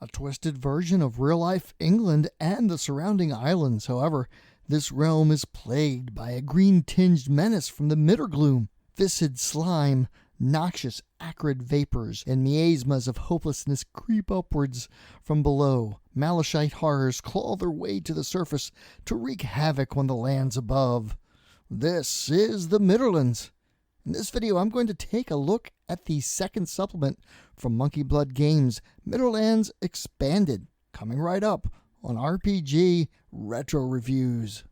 a twisted version of real-life England and the surrounding islands. However, this realm is plagued by a green-tinged menace from the Middergloom. Viscid slime, noxious, acrid vapors, and miasmas of hopelessness creep upwards from below. Malachite horrors claw their way to the surface to wreak havoc on the lands above. This is the Midderlands. In this video, I'm going to take a look at the second supplement from Monkey Blood Games, Midderlands Expanded, coming right up on RPG Retro Reviews.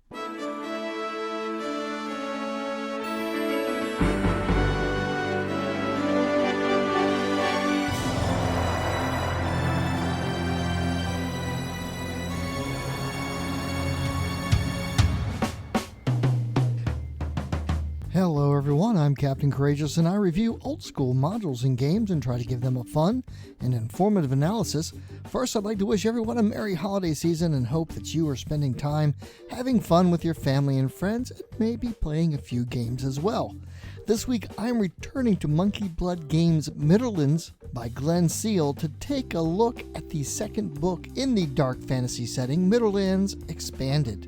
Hello everyone, I'm Captain Courageous and I review old school modules and games and try to give them a fun and informative analysis. First, I'd like to wish everyone a merry holiday season and hope that you are spending time having fun with your family and friends and maybe playing a few games as well. This week I'm returning to Monkey Blood Games Midlands by Glenn Seal to take a look at the second book in the dark fantasy setting, Midderlands Expanded.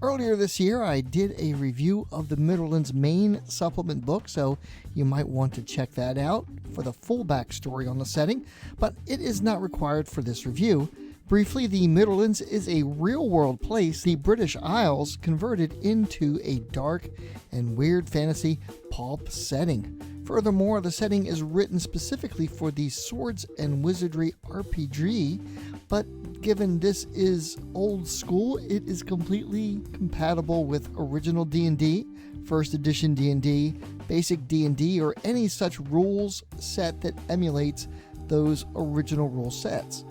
Earlier this year, I did a review of the Midderlands main supplement book, so you might want to check that out for the full backstory on the setting, but it is not required for this review. Briefly, the Midderlands is a real-world place, the British Isles, converted into a dark and weird fantasy pulp setting. Furthermore, the setting is written specifically for the Swords and Wizardry RPG, but given this is old school, it is completely compatible with original D&D, first edition D&D, basic D&D, or any such rules set that emulates those original rule sets.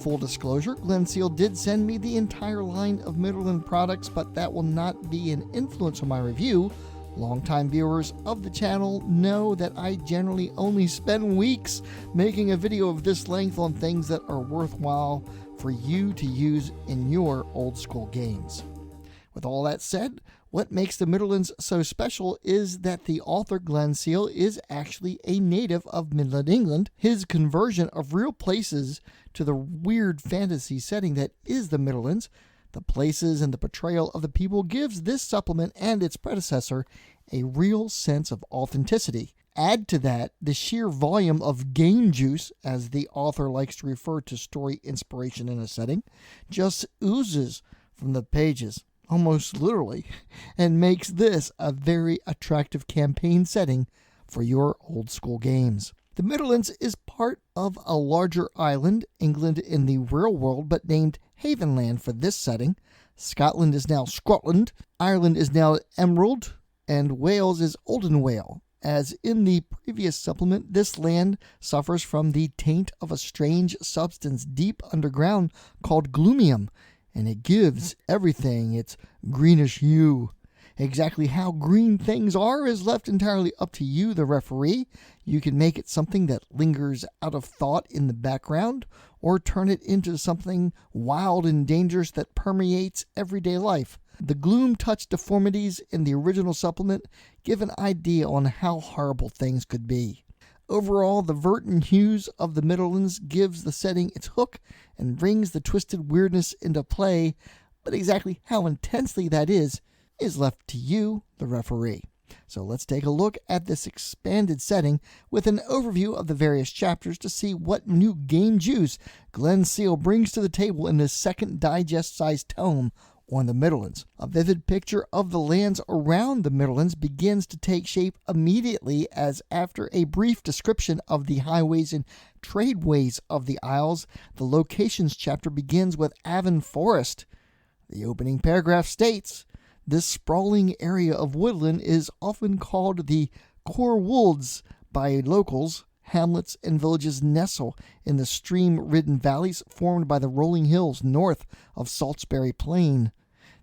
Full disclosure, Glenn Seal did send me the entire line of Midland products, but that will not be an influence on my review. Longtime viewers of the channel know that I generally only spend weeks making a video of this length on things that are worthwhile for you to use in your old school games. With all that said, what makes the Midlands so special is that the author Glenn Seal is actually a native of Midland, England. His conversion of real places to the weird fantasy setting that is the Midlands, the places and the portrayal of the people, gives this supplement and its predecessor a real sense of authenticity. Add to that the sheer volume of game juice, as the author likes to refer to story inspiration in a setting, just oozes from the pages, almost literally, and makes this a very attractive campaign setting for your old school games. The Midlands is part of a larger island, England in the real world, but named Havenland for this setting. Scotland is now Scotland, Ireland is now Emerald, and Wales is Olden Wale. As in the previous supplement, this land suffers from the taint of a strange substance deep underground called gloomium, and it gives everything its greenish hue. Exactly how green things are is left entirely up to you, the referee. You can make it something that lingers out of thought in the background, or turn it into something wild and dangerous that permeates everyday life. The gloom-touch deformities in the original supplement give an idea on how horrible things could be. Overall, the verdant hues of the Midlands gives the setting its hook and brings the twisted weirdness into play, but exactly how intensely that is left to you, the referee. So let's take a look at this expanded setting with an overview of the various chapters to see what new game juice Glenn Seal brings to the table in this second digest-sized tome on the Midlands. A vivid picture of the lands around the Midlands begins to take shape immediately, as after a brief description of the highways and tradeways of the Isles, the locations chapter begins with Avon Forest. The opening paragraph states, "This sprawling area of woodland is often called the Core Woods by locals. Hamlets and villages nestle in the stream-ridden valleys formed by the rolling hills north of Salisbury Plain.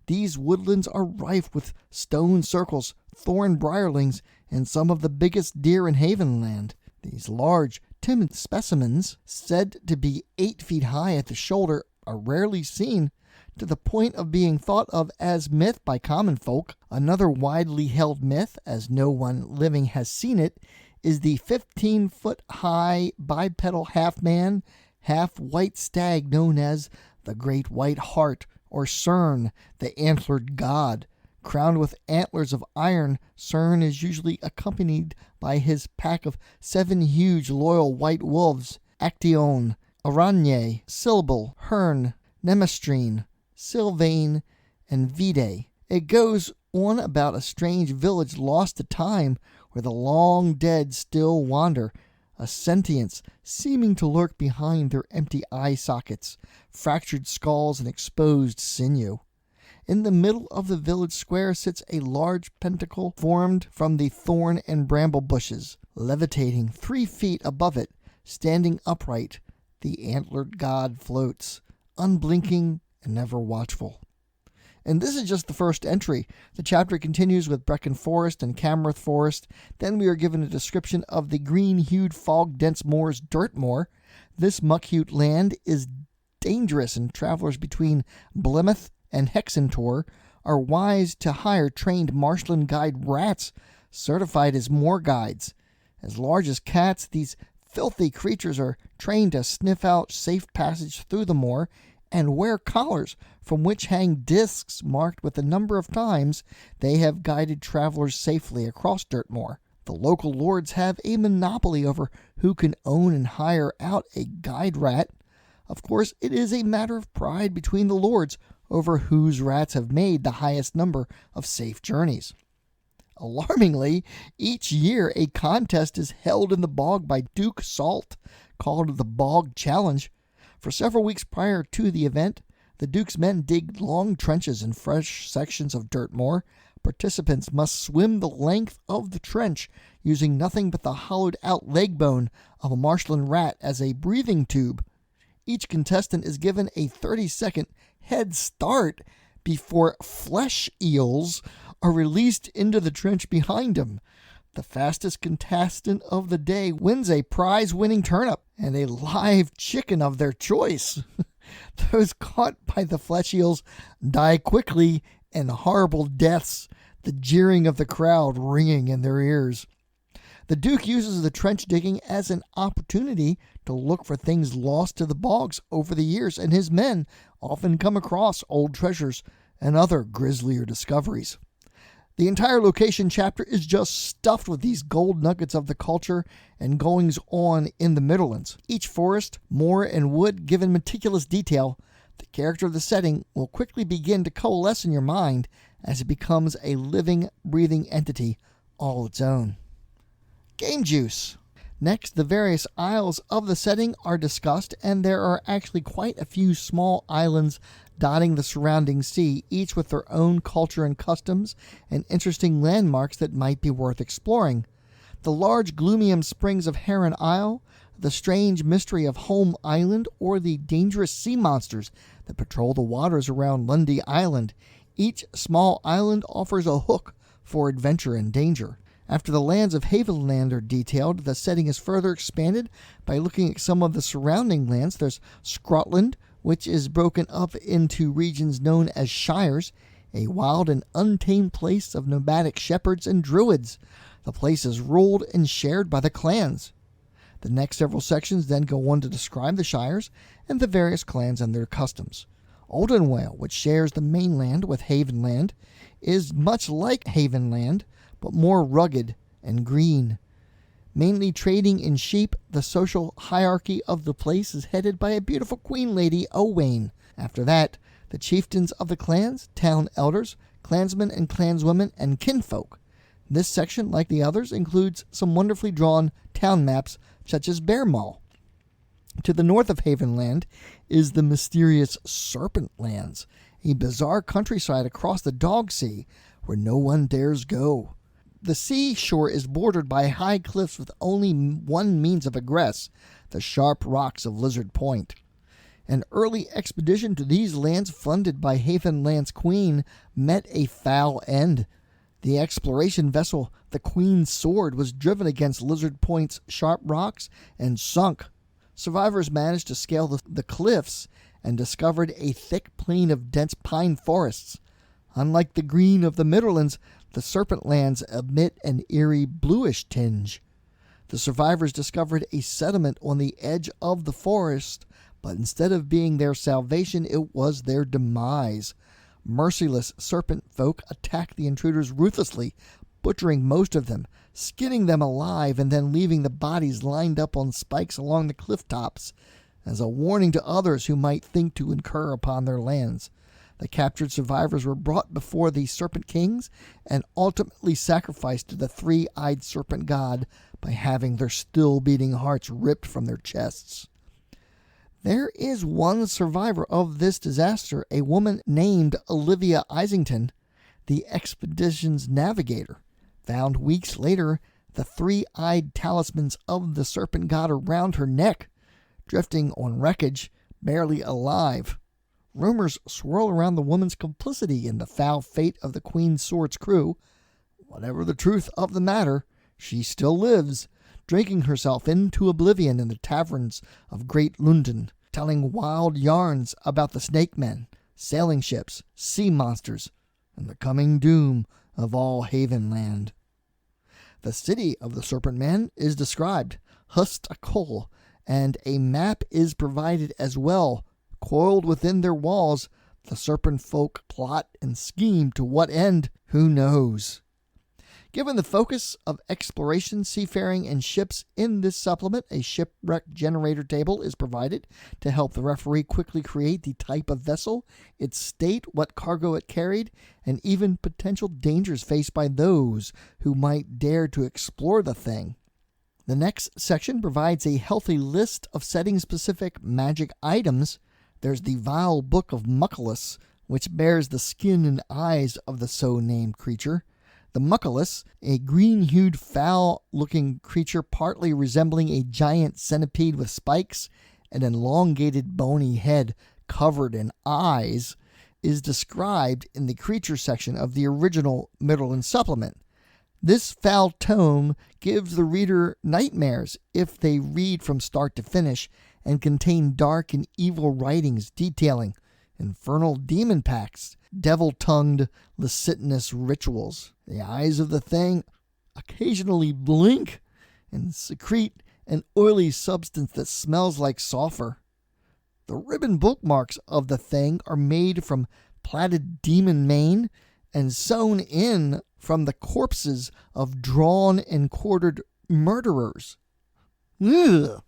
These woodlands are rife with stone circles, thorn briarlings, and some of the biggest deer in Havenland. These large, timid specimens, said to be 8 feet high at the shoulder, are rarely seen, to the point of being thought of as myth by common folk. Another widely held myth, as no one living has seen it, is the 15-foot-high bipedal half-man, half-white stag known as the Great White Hart, or Cern, the antlered god. Crowned with antlers of iron, Cern is usually accompanied by his pack of 7 huge loyal white wolves: Actaeon, Araignée, Silbel, Hern, Nemestrine, Sylvain, and Vide. It goes on about a strange village lost to time, where the long dead still wander, a sentience seeming to lurk behind their empty eye sockets, fractured skulls, and exposed sinew. In the middle of the village square sits a large pentacle formed from the thorn and bramble bushes. Levitating 3 feet above it, standing upright, the antlered god floats, unblinking and never watchful. And this is just the first entry. The chapter continues with Brecon Forest and Camroth Forest. Then we are given a description of the green-hued, fog-dense moors, Dirtmoor. This muck-hued land is dangerous, and travelers between Blemeth and Hexentor are wise to hire trained marshland guide rats, certified as moor guides. As large as cats, these filthy creatures are trained to sniff out safe passage through the moor and wear collars from which hang discs marked with the number of times they have guided travelers safely across Dirtmoor. The local lords have a monopoly over who can own and hire out a guide rat. Of course, it is a matter of pride between the lords over whose rats have made the highest number of safe journeys. Alarmingly, each year a contest is held in the bog by Duke Salt, called the Bog Challenge. For several weeks prior to the event, the Duke's men dig long trenches in fresh sections of Dirtmoor. Participants must swim the length of the trench using nothing but the hollowed-out leg bone of a marshland rat as a breathing tube. Each contestant is given a 30-second head start before flesh eels are released into the trench behind him. The fastest contestant of the day wins a prize-winning turnip and a live chicken of their choice. Those caught by the flesh eels die quickly and horrible deaths, the jeering of the crowd ringing in their ears. The Duke uses the trench digging as an opportunity to look for things lost to the bogs over the years, and his men often come across old treasures and other grislier discoveries. The entire location chapter is just stuffed with these gold nuggets of the culture and goings-on in the Midderlands. Each forest, moor, and wood given meticulous detail, the character of the setting will quickly begin to coalesce in your mind as it becomes a living, breathing entity all its own. Game juice. Next, the various isles of the setting are discussed, and there are actually quite a few small islands dotting the surrounding sea, each with their own culture and customs and interesting landmarks that might be worth exploring. The large Gloomium Springs of Heron Isle, the strange mystery of Holm Island, or the dangerous sea monsters that patrol the waters around Lundy Island. Each small island offers a hook for adventure and danger. After the lands of Havenland are detailed, the setting is further expanded by looking at some of the surrounding lands. There's Scotland, which is broken up into regions known as shires, a wild and untamed place of nomadic shepherds and druids. The place is ruled and shared by the clans. The next several sections then go on to describe the shires and the various clans and their customs. Oldenwale, which shares the mainland with Havenland, is much like Havenland, but more rugged and green. Mainly trading in sheep, the social hierarchy of the place is headed by a beautiful queen lady, Owain. After that, the chieftains of the clans, town elders, clansmen and clanswomen, and kinfolk. This section, like the others, includes some wonderfully drawn town maps, such as Bearmall. To the north of Havenland is the mysterious Serpent Lands, a bizarre countryside across the Dog Sea, where no one dares go. The seashore is bordered by high cliffs with only one means of egress, the sharp rocks of Lizard Point. An early expedition to these lands, funded by Havenland's queen, met a foul end. The exploration vessel, the Queen's Sword, was driven against Lizard Point's sharp rocks and sunk. Survivors managed to scale the cliffs and discovered a thick plain of dense pine forests. Unlike the green of the Midderlands, the Serpent Lands emit an eerie bluish tinge. The survivors discovered a settlement on the edge of the forest But instead of being their salvation, it was their demise. Merciless serpent folk attacked the intruders ruthlessly, butchering most of them, skinning them alive, and then leaving the bodies lined up on spikes along the cliff tops, as a warning to others who might think to incur upon their lands. The captured survivors were brought before the Serpent Kings and ultimately sacrificed to the three-eyed serpent god by having their still-beating hearts ripped from their chests. There is one survivor of this disaster, a woman named Olivia Isington, the expedition's navigator. Found weeks later, the three-eyed talismans of the serpent god around her neck, drifting on wreckage, barely alive. Rumors swirl around the woman's complicity in the foul fate of the Queen's Sword's crew. Whatever the truth of the matter, she still lives, drinking herself into oblivion in the taverns of Great London, telling wild yarns about the snake men, sailing ships, sea monsters, and the coming doom of all Havenland. The city of the Serpent Men is described, Hust a Coal, and a map is provided as well. Coiled within their walls, the serpent folk plot and scheme. To what end? Who knows? Given the focus of exploration, seafaring, and ships in this supplement, a shipwreck generator table is provided to help the referee quickly create the type of vessel, its state, what cargo it carried, and even potential dangers faced by those who might dare to explore the thing. The next section provides a healthy list of setting-specific magic items. There's the Vile Book of Muckless, which bears the skin and eyes of the so-named creature. The Muckless, a green-hued, foul-looking creature partly resembling a giant centipede with spikes and an elongated bony head covered in eyes, is described in the creature section of the original Midlands supplement. This foul tome gives the reader nightmares if they read from start to finish, and contain dark and evil writings detailing infernal demon pacts, devil-tongued licentious rituals. The eyes of the thing occasionally blink and secrete an oily substance that smells like sulfur. The ribbon bookmarks of the thing are made from plaited demon mane and sewn in from the corpses of drawn and quartered murderers. Ugh.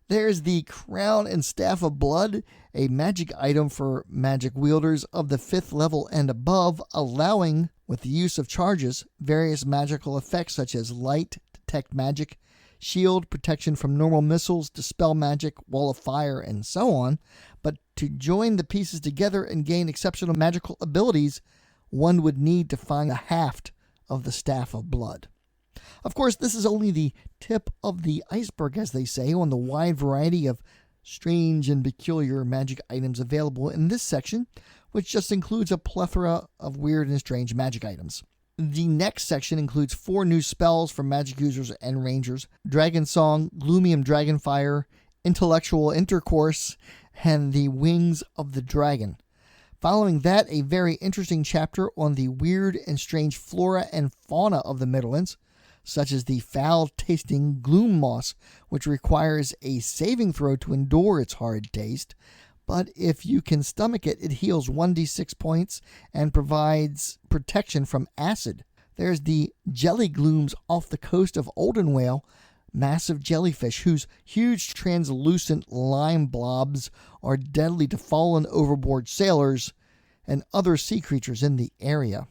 There's the Crown and Staff of Blood, a magic item for magic wielders of the 5th level and above, allowing, with the use of charges, various magical effects such as light, detect magic, shield, protection from normal missiles, dispel magic, wall of fire, and so on. But to join the pieces together and gain exceptional magical abilities, one would need to find the haft of the Staff of Blood. Of course, this is only the tip of the iceberg, as they say, on the wide variety of strange and peculiar magic items available in this section, which just includes a plethora of weird and strange magic items. The next section includes 4 new spells for magic users and rangers: Dragon Song, Gloomium Dragonfire, Intellectual Intercourse, and the Wings of the Dragon. Following that, a very interesting chapter on the weird and strange flora and fauna of the Midlands, such as the foul-tasting gloom moss, which requires a saving throw to endure its horrid taste, but if you can stomach it, it heals 1d6 points and provides protection from acid. There's the jelly glooms off the coast of Oldenwale, massive jellyfish whose huge translucent lime blobs are deadly to fallen overboard sailors and other sea creatures in the area.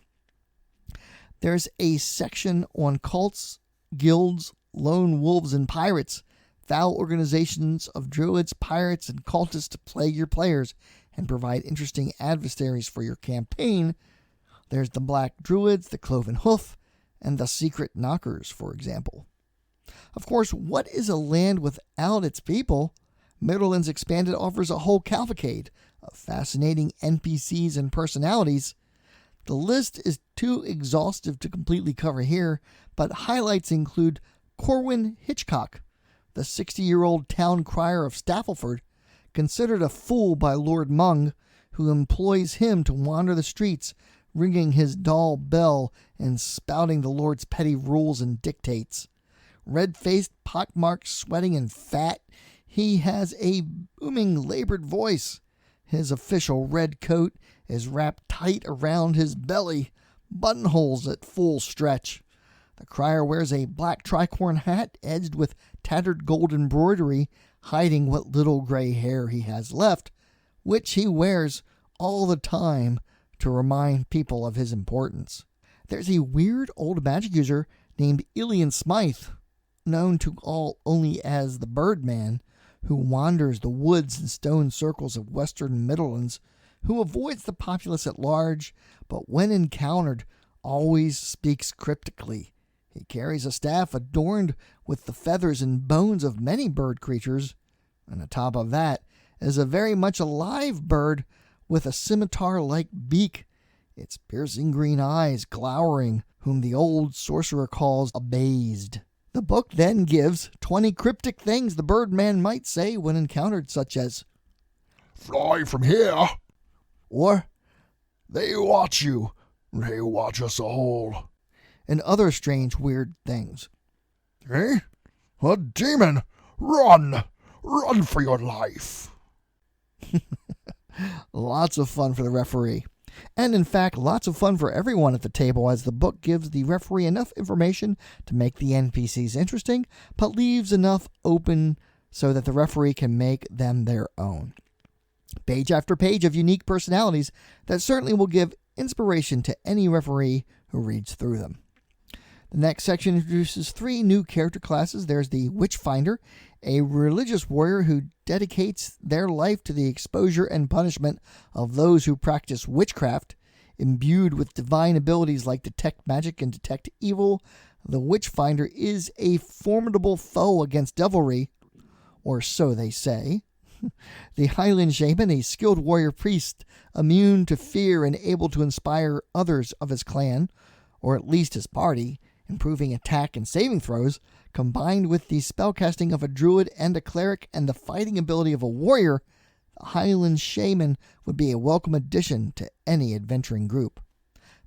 There's a section on cults, guilds, lone wolves, and pirates, foul organizations of druids, pirates, and cultists to plague your players and provide interesting adversaries for your campaign. There's the Black Druids, the Cloven Hoof, and the Secret Knockers, for example. Of course, what is a land without its people? Midlands Expanded offers a whole cavalcade of fascinating NPCs and personalities. The list is too exhaustive to completely cover here, but highlights include Corwin Hitchcock, the 60-year-old town crier of Staffleford, considered a fool by Lord Mung, who employs him to wander the streets, ringing his dull bell and spouting the Lord's petty rules and dictates. Red-faced, pockmarked, sweating, and fat, He has a booming, labored voice. His official red coat is wrapped tight around his belly, buttonholes at full stretch. The crier wears a black tricorn hat edged with tattered gold embroidery, hiding what little gray hair he has left, which he wears all the time to remind people of his importance. There's a weird old magic user named Ilian Smythe, known to all only as the Birdman, who wanders the woods and stone circles of western Midlands, who avoids the populace at large, but when encountered, always speaks cryptically. He carries a staff adorned with the feathers and bones of many bird creatures, and on top of that is a very much alive bird with a scimitar-like beak, its piercing green eyes glowering, whom the old sorcerer calls abased. The book then gives 20 cryptic things the Birdman might say when encountered, such as, "Fly from here," or "They watch you, they watch us all," and other strange, weird things. "Eh? A demon! Run! Run for your life!" Lots of fun for the referee. And in fact, lots of fun for everyone at the table, as the book gives the referee enough information to make the NPCs interesting, but leaves enough open so that the referee can make them their own. Page after page of unique personalities that certainly will give inspiration to any referee who reads through them. The next section introduces 3 new character classes. There's the Witchfinder, a religious warrior who dedicates their life to the exposure and punishment of those who practice witchcraft. Imbued with divine abilities like detect magic and detect evil, the Witchfinder is a formidable foe against devilry, or so they say. The Highland Shaman, a skilled warrior priest, immune to fear and able to inspire others of his clan, or at least his party, improving attack and saving throws, combined with the spellcasting of a druid and a cleric and the fighting ability of a warrior, the Highland Shaman would be a welcome addition to any adventuring group.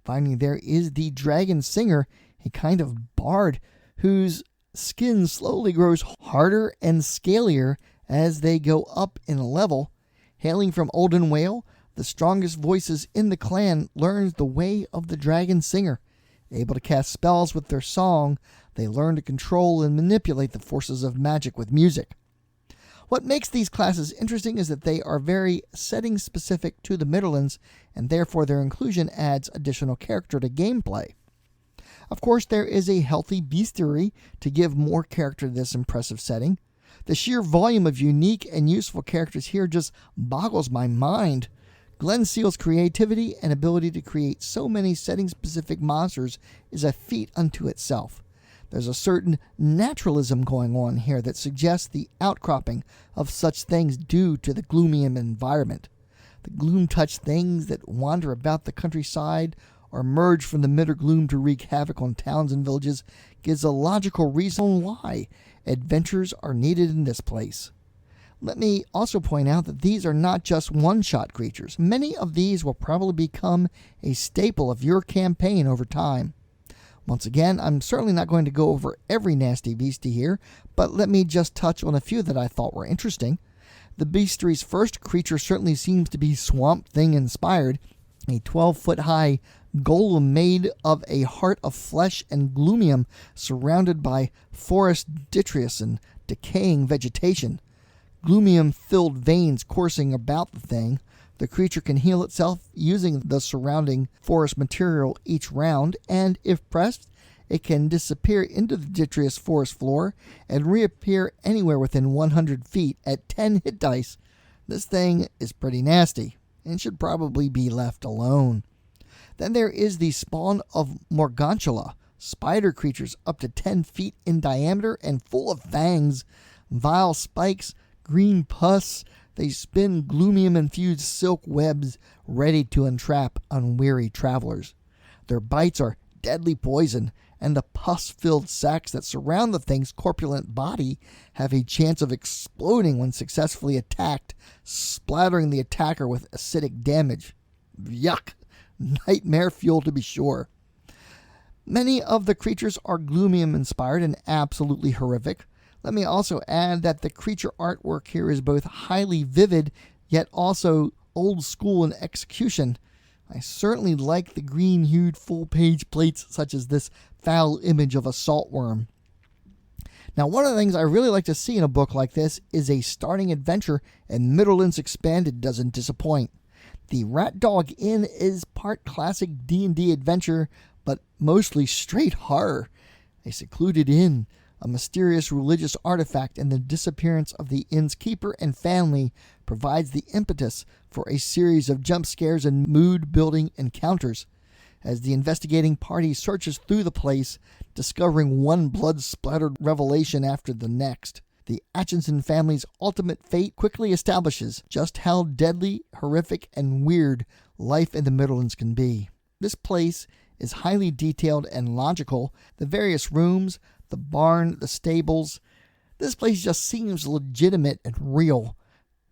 Finally, there is the Dragon Singer, a kind of bard whose skin slowly grows harder and scalier as they go up in level. Hailing from Olden Wale, the strongest voices in the clan learns the way of the Dragon Singer. Able to cast spells with their song, they learn to control and manipulate the forces of magic with music. What makes these classes interesting is that they are very setting-specific to the Midlands, and therefore their inclusion adds additional character to gameplay. Of course, there is a healthy bestiary to give more character to this impressive setting. The sheer volume of unique and useful characters here just boggles my mind. Glenn Seal's creativity and ability to create so many setting-specific monsters is a feat unto itself. There's a certain naturalism going on here that suggests the outcropping of such things due to the gloomy environment. The gloom-touched things that wander about the countryside or emerge from the midder gloom to wreak havoc on towns and villages gives a logical reason why adventures are needed in this place. Let me also point out that these are not just one-shot creatures. Many of these will probably become a staple of your campaign over time. Once again, I'm certainly not going to go over every nasty beastie here, but let me just touch on a few that I thought were interesting. The bestiary's first creature certainly seems to be Swamp Thing inspired, a 12-foot-high golem made of a heart of flesh and gloomium surrounded by forest detritus and decaying vegetation. Gloomium-filled veins coursing about the thing. The creature can heal itself using the surrounding forest material each round, and if pressed, it can disappear into the detritus forest floor and reappear anywhere within 100 feet at 10 hit dice. This thing is pretty nasty and should probably be left alone. Then there is the spawn of Morgantula, spider creatures up to 10 feet in diameter and full of fangs, vile spikes, green pus. They spin gloomium-infused silk webs ready to entrap unwary travelers. Their bites are deadly poison, and the pus-filled sacs that surround the thing's corpulent body have a chance of exploding when successfully attacked, splattering the attacker with acidic damage. Yuck! Nightmare fuel to be sure. Many of the creatures are gloomium-inspired and absolutely horrific. Let me also add that the creature artwork here is both highly vivid, yet also old school in execution. I certainly like the green-hued full-page plates such as this foul image of a saltworm. Now, one of the things I really like to see in a book like this is a starting adventure, and Midderlands Expanded doesn't disappoint. The Rat Dog Inn is part classic D&D adventure, but mostly straight horror. A secluded inn, a mysterious religious artifact, and the disappearance of the inn's keeper and family provides the impetus for a series of jump scares and mood-building encounters. As the investigating party searches through the place, discovering one blood-splattered revelation after the next, the Atchison family's ultimate fate quickly establishes just how deadly, horrific, and weird life in the Midlands can be. This place is highly detailed and logical. The various rooms, the barn, the stables. This place just seems legitimate and real.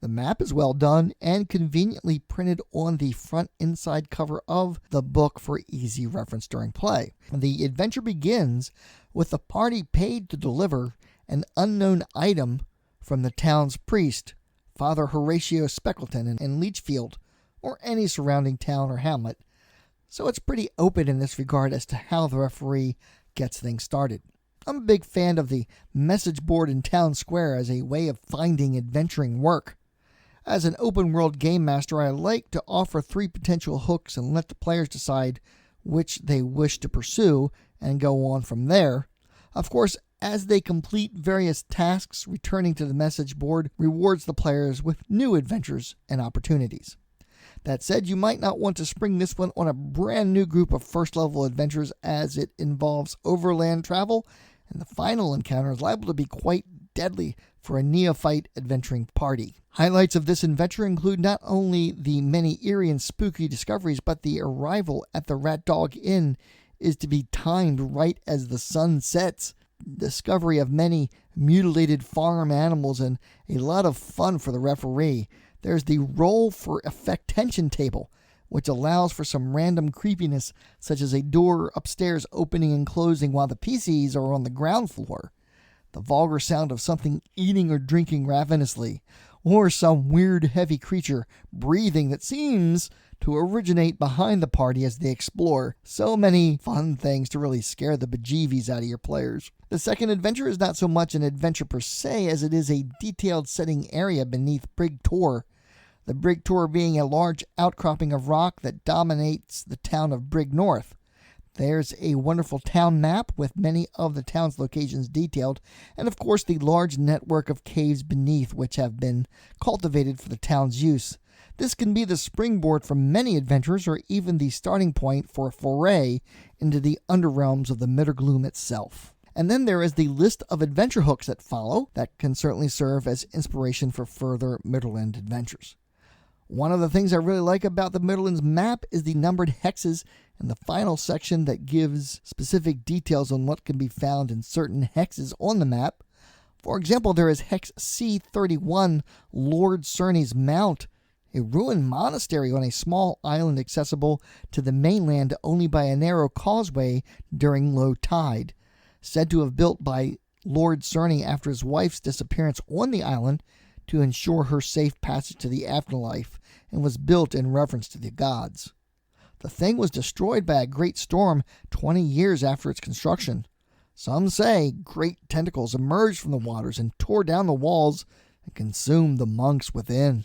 The map is well done and conveniently printed on the front inside cover of the book for easy reference during play. The adventure begins with the party paid to deliver an unknown item from the town's priest, Father Horatio Speckleton in Leachfield, or any surrounding town or hamlet. So it's pretty open in this regard as to how the referee gets things started. I'm a big fan of the message board in Town Square as a way of finding adventuring work. As an open-world game master, I like to offer 3 potential hooks and let the players decide which they wish to pursue and go on from there. Of course, as they complete various tasks, returning to the message board rewards the players with new adventures and opportunities. That said, you might not want to spring this one on a brand new group of first-level adventures as it involves overland travel, and the final encounter is liable to be quite deadly for a neophyte adventuring party. Highlights of this adventure include not only the many eerie and spooky discoveries, but the arrival at the Rat Dog Inn is to be timed right as the sun sets. Discovery of many mutilated farm animals and a lot of fun for the referee. There's the roll for effect tension table, which allows for some random creepiness, such as a door upstairs opening and closing while the PCs are on the ground floor. The vulgar sound of something eating or drinking ravenously, or some weird heavy creature breathing that seems to originate behind the party as they explore. So many fun things to really scare the bejeebies out of your players. The second adventure is not so much an adventure per se as it is a detailed setting area beneath Brig Tor. The Brig Tor being a large outcropping of rock that dominates the town of Brig North. There's a wonderful town map with many of the town's locations detailed, and of course the large network of caves beneath which have been cultivated for the town's use. This can be the springboard for many adventures or even the starting point for a foray into the underrealms of the Middergloom itself. And then there is the list of adventure hooks that follow that can certainly serve as inspiration for further Midland adventures. One of the things I really like about the Midlands map is the numbered hexes in the final section that gives specific details on what can be found in certain hexes on the map. For example, there is Hex C31, Lord Cerny's Mount, a ruined monastery on a small island accessible to the mainland only by a narrow causeway during low tide. Said to have built by Lord Cerny after his wife's disappearance on the island to ensure her safe passage to the afterlife, and was built in reference to the gods. The thing was destroyed by a great storm 20 years after its construction. Some say great tentacles emerged from the waters and tore down the walls and consumed the monks within.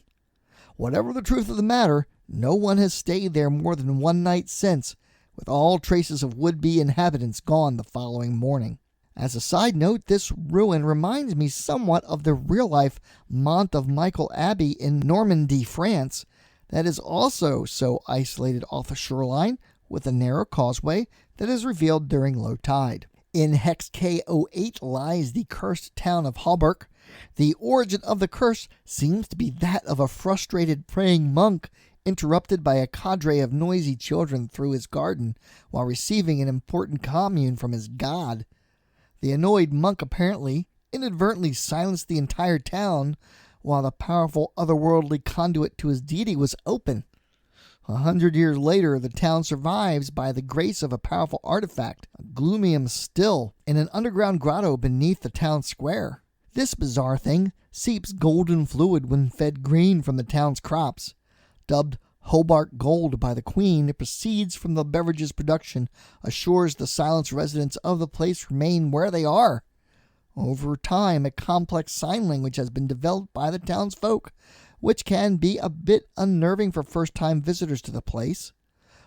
Whatever the truth of the matter, no one has stayed there more than one night since, with all traces of would-be inhabitants gone the following morning. As a side note, this ruin reminds me somewhat of the real-life Mont of Michael Abbey in Normandy, France, that is also so isolated off the shoreline with a narrow causeway that is revealed during low tide. In Hex K08 lies the cursed town of Hallberg. The origin of the curse seems to be that of a frustrated praying monk interrupted by a cadre of noisy children through his garden while receiving an important commune from his god. The annoyed monk apparently inadvertently silenced the entire town while the powerful otherworldly conduit to his deity was open. 100 years later, the town survives by the grace of a powerful artifact, a gloomium still, in an underground grotto beneath the town square. This bizarre thing seeps golden fluid when fed green from the town's crops. Dubbed Hobart Gold by the Queen, it proceeds from the beverage's production, assures the silenced residents of the place remain where they are. Over time, a complex sign language has been developed by the townsfolk, which can be a bit unnerving for first-time visitors to the place.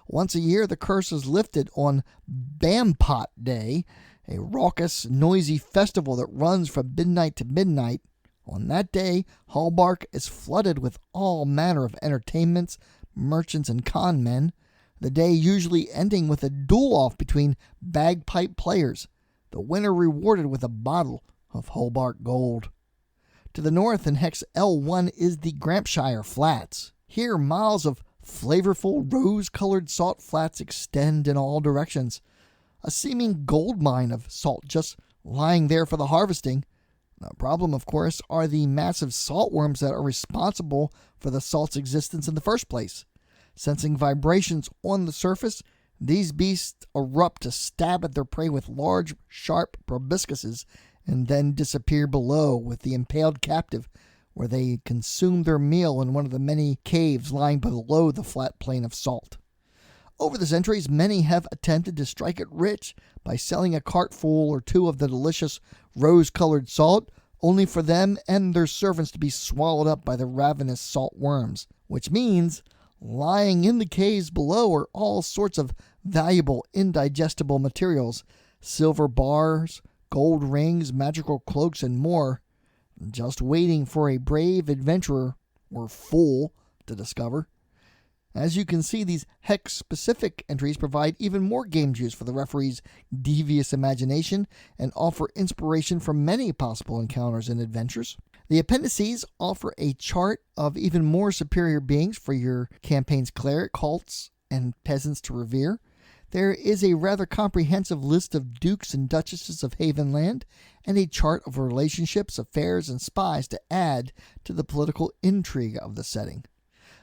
Once a year, the curse is lifted on Bampot Day, a raucous, noisy festival that runs from midnight to midnight. On that day, Hallbark is flooded with all manner of entertainments, merchants, and con men, the day usually ending with a duel-off between bagpipe players, the winner rewarded with a bottle of Hobart Gold. To the north in Hex L1 is the Grampshire Flats. Here, miles of flavorful, rose-colored salt flats extend in all directions, a seeming gold mine of salt just lying there for the harvesting. The problem, of course, are the massive saltworms that are responsible for the salt's existence in the first place. Sensing vibrations on the surface, these beasts erupt to stab at their prey with large, sharp proboscises and then disappear below with the impaled captive, where they consume their meal in one of the many caves lying below the flat plain of salt. Over the centuries, many have attempted to strike it rich by selling a cartful or two of the delicious rose-colored salt, only for them and their servants to be swallowed up by the ravenous salt worms, which means lying in the caves below are all sorts of valuable, indigestible materials, silver bars, gold rings, magical cloaks, and more, just waiting for a brave adventurer, or fool, to discover. As you can see, these hex-specific entries provide even more game juice for the referee's devious imagination and offer inspiration for many possible encounters and adventures. The Appendices offer a chart of even more superior beings for your campaign's cleric, cults, and peasants to revere. There is a rather comprehensive list of dukes and duchesses of Havenland, and a chart of relationships, affairs, and spies to add to the political intrigue of the setting.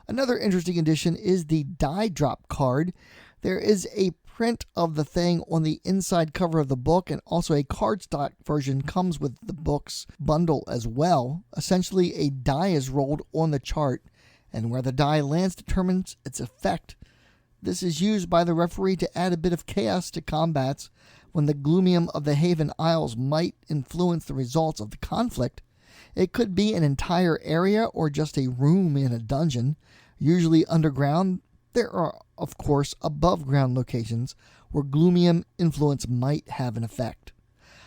Another interesting addition is the die drop card. There is a print of the thing on the inside cover of the book, and also a cardstock version comes with the book's bundle as well. Essentially, a die is rolled on the chart, and where the die lands determines its effect. This is used by the referee to add a bit of chaos to combats when the gloomium of the Haven Isles might influence the results of the conflict. It could be an entire area or just a room in a dungeon, usually underground. There are, of course, above-ground locations where gloomium influence might have an effect.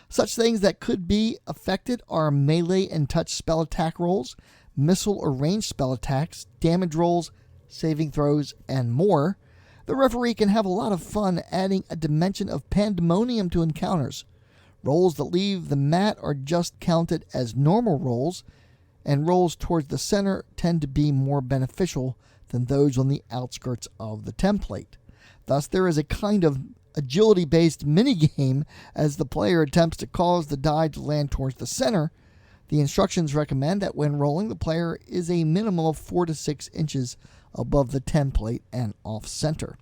Such things that could be affected are melee and touch spell attack rolls, missile or ranged spell attacks, damage rolls, saving throws, and more. The referee can have a lot of fun adding a dimension of pandemonium to encounters. Rolls that leave the mat are just counted as normal rolls, and rolls towards the center tend to be more beneficial than those on the outskirts of the template. Thus, there is a kind of agility-based minigame as the player attempts to cause the die to land towards the center. The instructions recommend that when rolling, the player is a minimum of 4 to 6 inches above the template and off-center.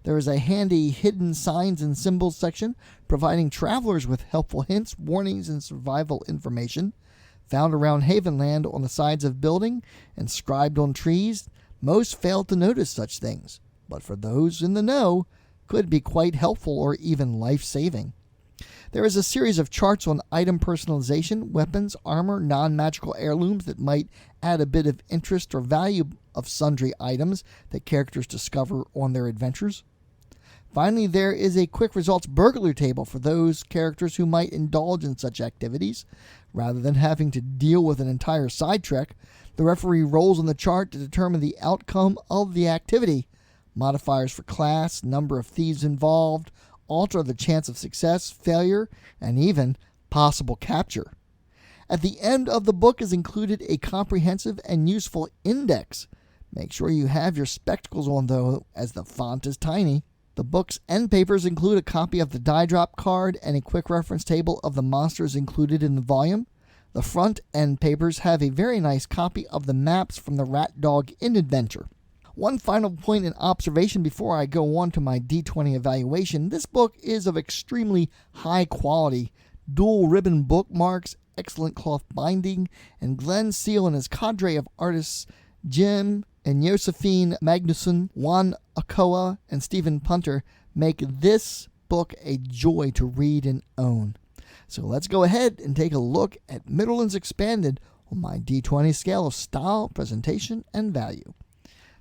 There is a handy hidden signs and symbols section providing travelers with helpful hints, warnings, and survival information. Found around Havenland on the sides of building, inscribed on trees, most fail to notice such things, but for those in the know, could be quite helpful or even life-saving. There is a series of charts on item personalization, weapons, armor, non-magical heirlooms that might add a bit of interest or value of sundry items that characters discover on their adventures. Finally, there is a quick results burglary table for those characters who might indulge in such activities. Rather than having to deal with an entire side trek, the referee rolls on the chart to determine the outcome of the activity. Modifiers for class, number of thieves involved, alter the chance of success, failure, and even possible capture. At the end of the book is included a comprehensive and useful index. Make sure you have your spectacles on, though, as the font is tiny. The book's end papers include a copy of the die drop card and a quick reference table of the monsters included in the volume. The front end papers have a very nice copy of the maps from the Rat Dog Inn adventure. One final point in observation before I go on to my D20 evaluation. This book is of extremely high quality. Dual ribbon bookmarks excellent cloth binding, and Glenn Seal and his cadre of artists Jim and Josephine Magnuson, Juan Ochoa, and Stephen Punter make this book a joy to read and own. So let's go ahead and take a look at Midderlands Expanded on my D20 scale of style, presentation, and value.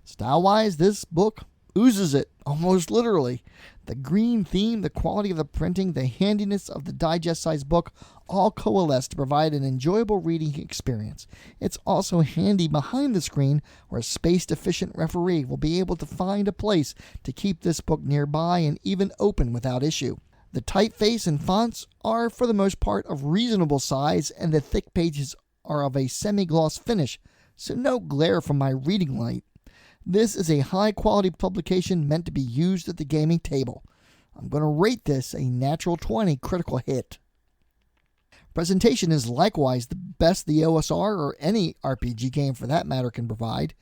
Style-wise, this book oozes it, almost literally. The green theme, the quality of the printing, the handiness of the digest-sized book all coalesce to provide an enjoyable reading experience. It's also handy behind the screen where a spaced-efficient referee will be able to find a place to keep this book nearby and even open without issue. The typeface and fonts are, for the most part, of reasonable size, and the thick pages are of a semi-gloss finish, so no glare from my reading light. This is a high-quality publication meant to be used at the gaming table. I'm going to rate this a natural 20 critical hit. Presentation is likewise the best the OSR or any RPG game for that matter can provide.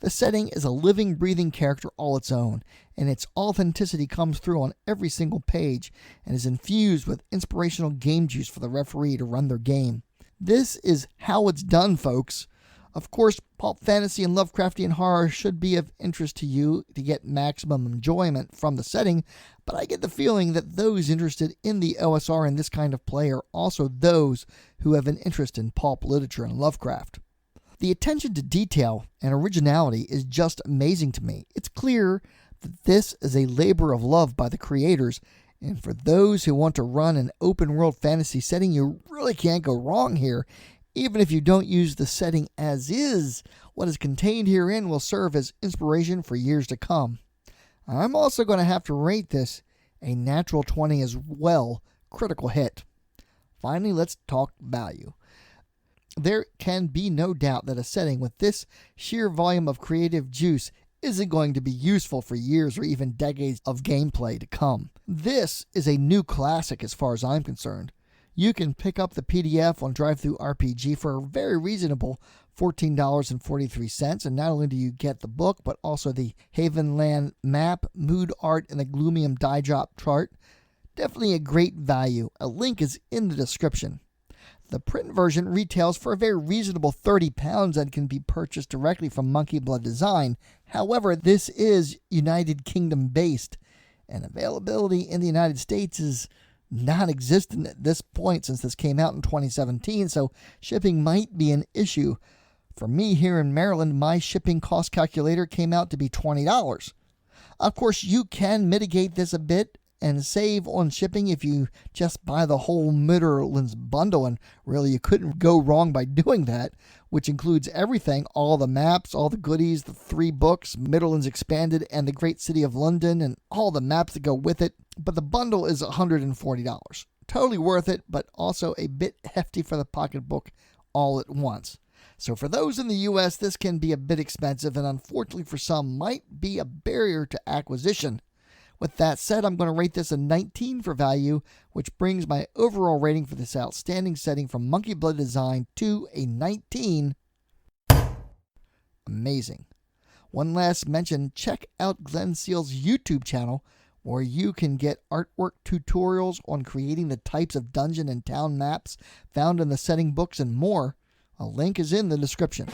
The setting is a living, breathing character all its own, and its authenticity comes through on every single page and is infused with inspirational game juice for the referee to run their game. This is how it's done, folks. Of course, pulp fantasy and Lovecraftian horror should be of interest to you to get maximum enjoyment from the setting, but I get the feeling that those interested in the OSR and this kind of play are also those who have an interest in pulp literature and Lovecraft. The attention to detail and originality is just amazing to me. It's clear that this is a labor of love by the creators, and for those who want to run an open-world fantasy setting, you really can't go wrong here. Even if you don't use the setting as is, what is contained herein will serve as inspiration for years to come. I'm also going to have to rate this a natural 20 as well, critical hit. Finally, let's talk value. There can be no doubt that a setting with this sheer volume of creative juice isn't going to be useful for years or even decades of gameplay to come. This is a new classic as far as I'm concerned. You can pick up the PDF on DriveThruRPG for a very reasonable $14.43, and not only do you get the book, but also the Havenland map, mood art, and the Gloomium die drop chart. Definitely a great value. A link is in the description. The print version retails for a very reasonable £30 and can be purchased directly from Monkey Blood Design. However, this is United Kingdom based, and availability in the United States is non-existent at this point since this came out in 2017, so shipping might be an issue. For me here in Maryland, my shipping cost calculator came out to be $20. Of course, you can mitigate this a bit and save on shipping if you just buy the whole Midderlands bundle, and really you couldn't go wrong by doing that, which includes everything, all the maps, all the goodies, the 3 books, Midderlands Expanded, and the Great City of London, and all the maps that go with it. But the bundle is $140. Totally worth it, but also a bit hefty for the pocketbook all at once. So for those in the US, this can be a bit expensive, and unfortunately for some might be a barrier to acquisition. With that said, I'm going to rate this a 19 for value, which brings my overall rating for this outstanding setting from Monkey Blood Design to a 19. Amazing. One last mention, check out Glenn Seal's YouTube channel, where you can get artwork tutorials on creating the types of dungeon and town maps found in the setting books and more. A link is in the description.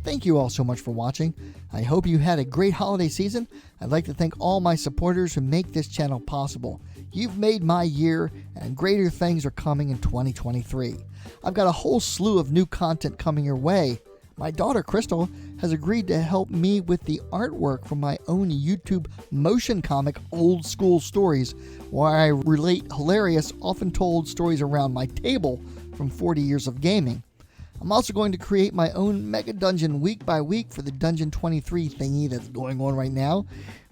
Thank you all so much for watching. I hope you had a great holiday season. I'd like to thank all my supporters who make this channel possible. You've made my year, and greater things are coming in 2023. I've got a whole slew of new content coming your way. My daughter Crystal has agreed to help me with the artwork for my own YouTube motion comic Old School Stories, where I relate hilarious, often told stories around my table from 40 years of gaming. I'm also going to create my own mega dungeon week by week for the Dungeon 23 thingy that's going on right now.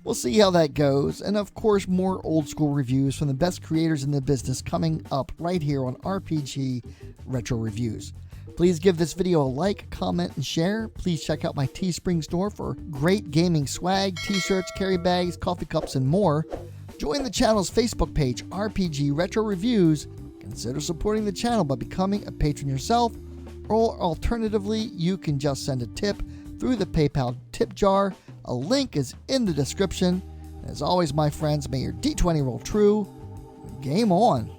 We'll see how that goes, and of course more old school reviews from the best creators in the business coming up right here on RPG Retro Reviews. Please give this video a like, comment, and share. Please check out my Teespring store for great gaming swag, t-shirts, carry bags, coffee cups, and more. Join the channel's Facebook page, RPG Retro Reviews. Consider supporting the channel by becoming a patron yourself, or alternatively, you can just send a tip through the PayPal tip jar. A link is in the description. As always, my friends, may your D20 roll true. Game on.